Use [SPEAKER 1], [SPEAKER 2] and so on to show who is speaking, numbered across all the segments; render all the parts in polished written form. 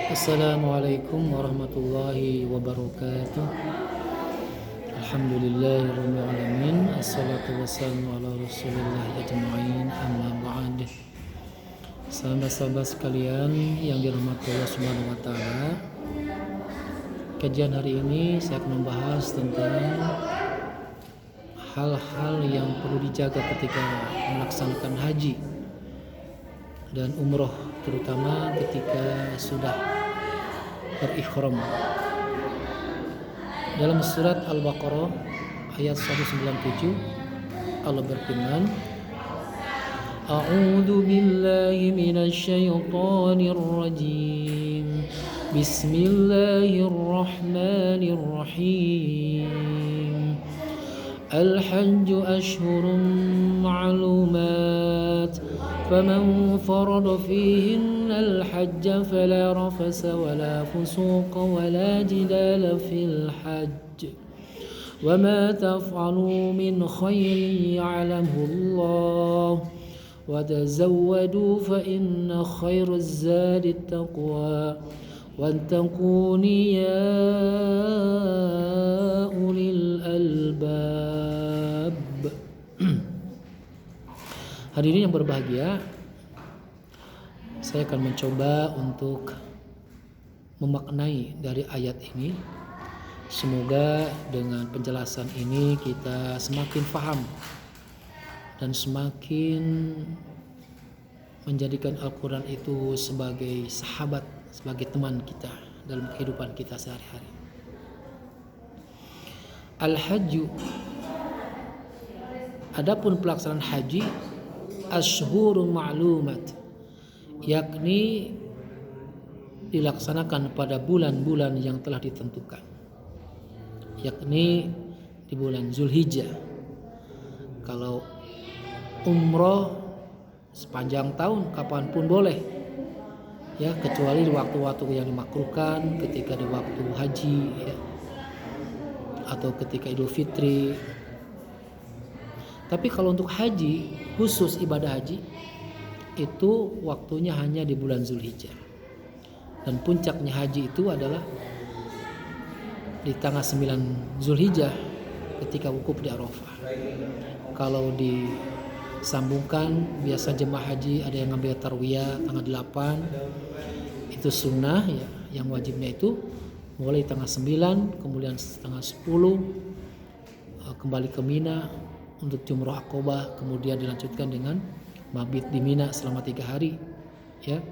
[SPEAKER 1] Assalamualaikum warahmatullahi wabarakatuh. Alhamdulillahirabbil alamin. Assalatu wassalamu ala Rasulillah ajma'in. Amma ba'd. Sahabat-sahabat sekalian yang dirahmati Allah Subhanahu wa taala. Kajian hari ini saya akan membahas tentang hal-hal yang perlu dijaga ketika melaksanakan haji dan umroh, terutama ketika sudah berikhram. Dalam surat Al-Baqarah ayat 197 Allah berfirman, A'udzu billahi minasy syaithanir rajim. Bismillahirrahmanirrahim. Al-hajju ashhurun ma'lumat. فمن فرض فيهن الحج فلا رفث ولا فسوق ولا جدال في الحج وما تفعلوا من خير يعلمه الله وتزودوا فإن خير الزاد التقوى واتقون يا أولي الألباب. Hadirin yang berbahagia, saya akan mencoba untuk memaknai dari ayat ini. Semoga dengan penjelasan ini kita semakin paham dan semakin menjadikan Al-Quran itu sebagai sahabat, sebagai teman kita dalam kehidupan kita sehari-hari. Al-Hajju, adapun pelaksanaan haji, ashhurun ma'lumat, yakni dilaksanakan pada bulan-bulan yang telah ditentukan, yakni di bulan Zulhijjah. Kalau umroh sepanjang tahun kapanpun boleh, ya, kecuali di waktu-waktu yang dimakruhkan, ketika di waktu haji, ya, atau ketika Idul Fitri. Tapi kalau untuk haji, khusus ibadah haji, itu waktunya hanya di bulan Zulhijjah. Dan puncaknya haji itu adalah di tanggal 9 Zulhijjah ketika wukuf di Arafah. Kalau disambungkan, biasa jemaah haji ada yang ngambil tarwiyah tanggal 8, itu sunnah, ya, yang wajibnya itu mulai tanggal 9, kemudian tanggal 10 kembali ke Mina untuk jumroh Aqobah, kemudian dilanjutkan dengan mabit di Mina selama 3 hari, ya,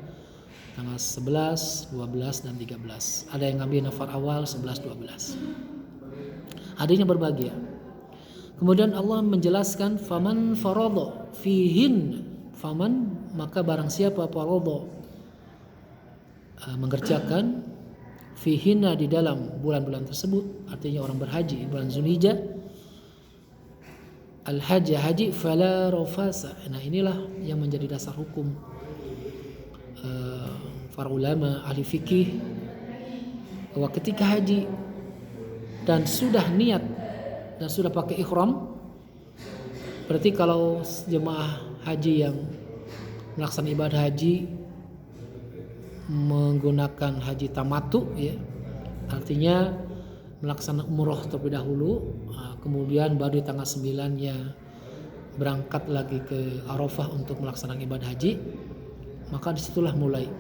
[SPEAKER 1] tanggal 11, 12 dan 13. Ada yang ngambil nafar awal 11, 12. Adanya berbahagia. Kemudian Allah menjelaskan faman faradha fihin, faman, maka barang siapa faradha, mengerjakan fihinna, di dalam bulan-bulan tersebut, artinya orang berhaji bulan Zulhijjah, al-hajj, haji, fala rafasa. Nah, inilah yang menjadi dasar hukum para ulama ahli fikih, bahwa ketika haji dan sudah niat dan sudah pakai ihram, berarti kalau jemaah haji yang melaksanakan ibadah haji menggunakan haji tamattu, ya, artinya melaksanakan umroh terlebih dahulu, kemudian baru di tanggal 9-nya berangkat lagi ke Arafah untuk melaksanakan ibadah haji, maka disitulah mulai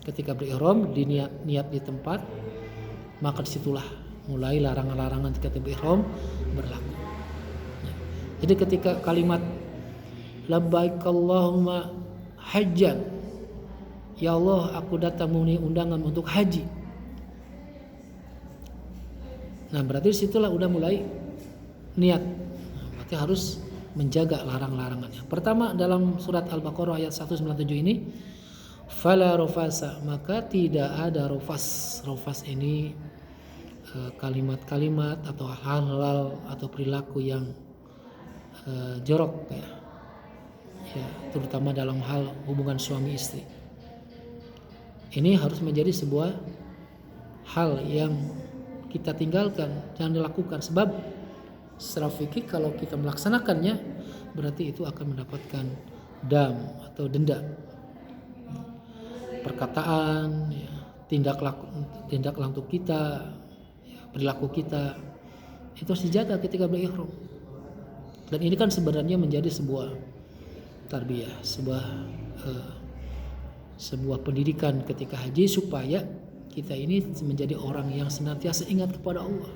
[SPEAKER 1] ketika berihram, niat di tempat, maka disitulah mulai larangan-larangan ketika berihram berlaku. Jadi ketika kalimat labbaik Allahumma hajjan, ya Allah, aku datang memenuhi undangan untuk haji. Nah, berarti disitulah udah mulai niat. Berarti harus menjaga larang-larangannya. Pertama, dalam surat Al-Baqarah ayat 197 ini, fala rafasa, maka tidak ada rafas. Rafas ini kalimat-kalimat atau hal-hal atau perilaku yang jorok, ya, terutama dalam hal hubungan suami istri. Ini harus menjadi sebuah hal yang kita tinggalkan, jangan dilakukan, sebab secara fikih kalau kita melaksanakannya berarti itu akan mendapatkan dam atau denda. Perkataan, ya, tindak laku kita, perilaku kita itu harus dijaga ketika berihram. Dan ini kan sebenarnya menjadi sebuah tarbiyah, sebuah pendidikan ketika haji supaya kita ini menjadi orang yang senantiasa ingat kepada Allah.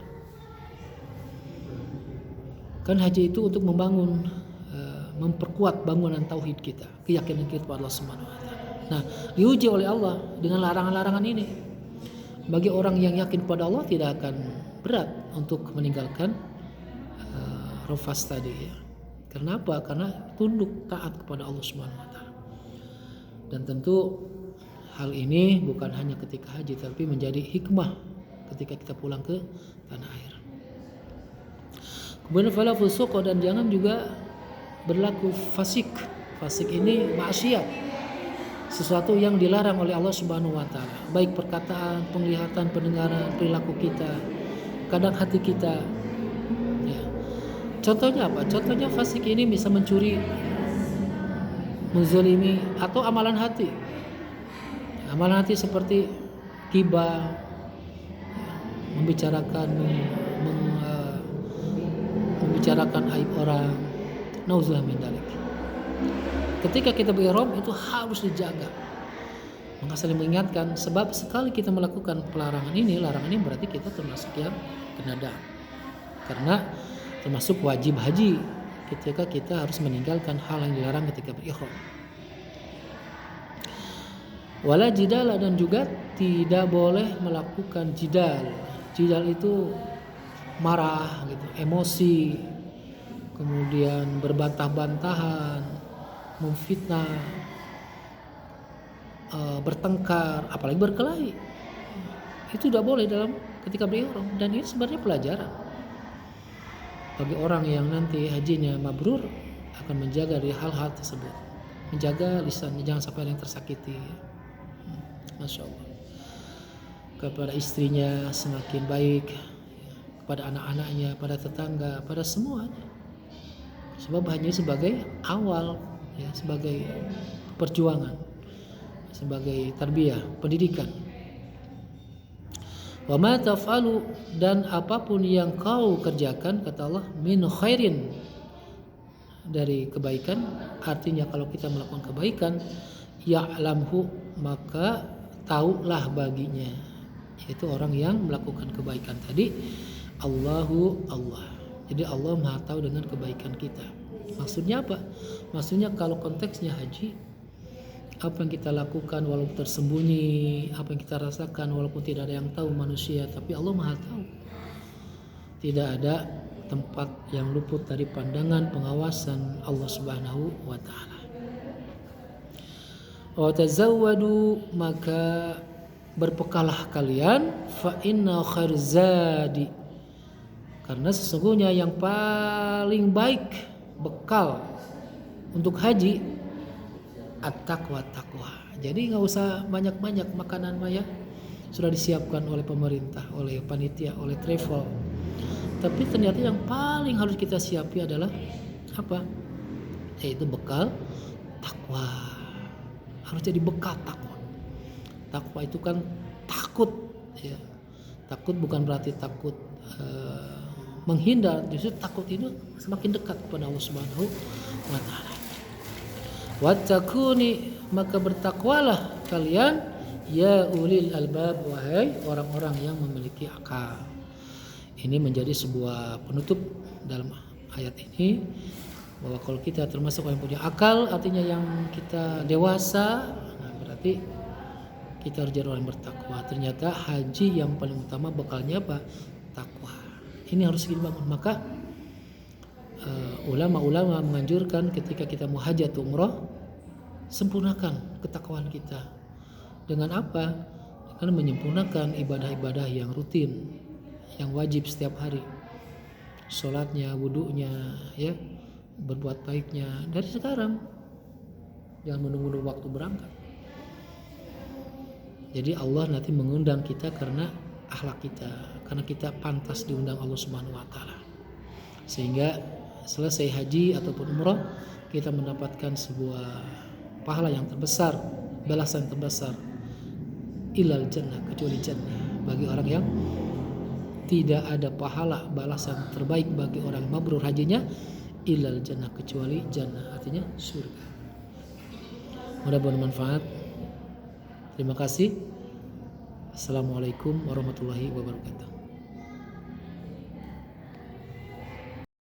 [SPEAKER 1] Kan haji itu untuk membangun, memperkuat bangunan tauhid kita, keyakinan kita kepada Allah Subhanahu wa taala. Nah, diuji oleh Allah dengan larangan-larangan ini. Bagi orang yang yakin pada Allah tidak akan berat untuk meninggalkan rafas tadi ya. Karena apa? Karena tunduk taat kepada Allah Subhanahu wa taala. Dan tentu hal ini bukan hanya ketika haji, tapi menjadi hikmah ketika kita pulang ke tanah air. Kemudian fala fusuq, dan jangan juga berlaku fasik. Fasik ini maksiat, sesuatu yang dilarang oleh Allah Subhanahu wa taala, baik perkataan, penglihatan, pendengaran, perilaku kita, kadang hati kita. Ya. Contohnya apa? Contohnya fasik ini bisa mencuri, menzalimi, atau amalan hati. Amalan hati seperti ghibah, membicarakan aib orang. Nauzubillah min dzalik. Ketika kita berihram itu harus dijaga. Maka saling mengingatkan, sebab sekali kita melakukan larangan ini berarti kita termasuk yang kena dam. Karena termasuk wajib haji ketika kita harus meninggalkan hal yang dilarang ketika berihram. Wala jidala, dan juga tidak boleh melakukan jidal. Jidal itu marah gitu, emosi, kemudian berbantah-bantahan, memfitnah, bertengkar, apalagi berkelahi. Itu tidak boleh dalam ketika berihram, dan ini sebenarnya pelajaran bagi orang yang nanti hajinya mabrur akan menjaga dari hal-hal tersebut, menjaga lisannya jangan sampai ada yang tersakiti. Masya Allah. Kepada istrinya semakin baik, kepada anak-anaknya, pada tetangga, pada semuanya. Sebab hanya sebagai awal, ya, sebagai perjuangan, sebagai tarbiyah, pendidikan. Wa ma taf'alu, dan apapun yang kau kerjakan, kata Allah, min khairin, dari kebaikan. Artinya kalau kita melakukan kebaikan, ya'lamhu, maka taulah baginya, yaitu orang yang melakukan kebaikan tadi, Allahu Allah. Jadi Allah Maha tahu dengan kebaikan kita. Maksudnya apa? Maksudnya kalau konteksnya haji, apa yang kita lakukan walaupun tersembunyi, apa yang kita rasakan walaupun tidak ada yang tahu manusia, tapi Allah Maha tahu. Tidak ada tempat yang luput dari pandangan pengawasan Allah Subhanahu wa taala. Wa tazawwadu, maka berpekallah kalian, fa inna khair zadi, karena sesungguhnya yang paling baik bekal untuk haji at-taqwa, taqwa. Jadi nggak usah banyak-banyak makanan maya, sudah disiapkan oleh pemerintah, oleh panitia, oleh travel. Tapi ternyata yang paling harus kita siapi adalah apa? Yaitu bekal takwa. Harus jadi bekal takwa. Takwa itu kan takut, ya. Takut bukan berarti takut menghindar, justru takut itu semakin dekat kepada Allah Subhanahu wa taala. Wattaquni, maka bertakwalah kalian, ya ulil albab, wahai orang-orang yang memiliki akal. Ini menjadi sebuah penutup dalam ayat ini, bahwa kalau kita termasuk orang yang punya akal, artinya yang kita dewasa, nah berarti kita harus jadi orang yang bertakwa. Ternyata haji yang paling utama bekalnya apa? Takwa. Ini harus dibangun. Maka ulama-ulama menganjurkan ketika kita mau haji atau umrah, sempurnakan ketakwaan kita. Dengan apa? Dengan menyempurnakan ibadah-ibadah yang rutin, yang wajib setiap hari. Sholatnya, wudunya, ya, berbuat baiknya dari sekarang. Jangan menunggu waktu berangkat. Jadi Allah nanti mengundang kita karena akhlak kita, karena kita pantas diundang Allah Subhanahu wa taala. Sehingga selesai haji ataupun umrah, kita mendapatkan sebuah pahala yang terbesar, balasan terbesar ilal jannah, kecuali jannah. Bagi orang yang tidak ada pahala balasan terbaik bagi orang mabrur hajinya ilal jannah, kecuali jannah, artinya surga. Mudah-mudahan bermanfaat. Terima kasih. Assalamualaikum warahmatullahi wabarakatuh.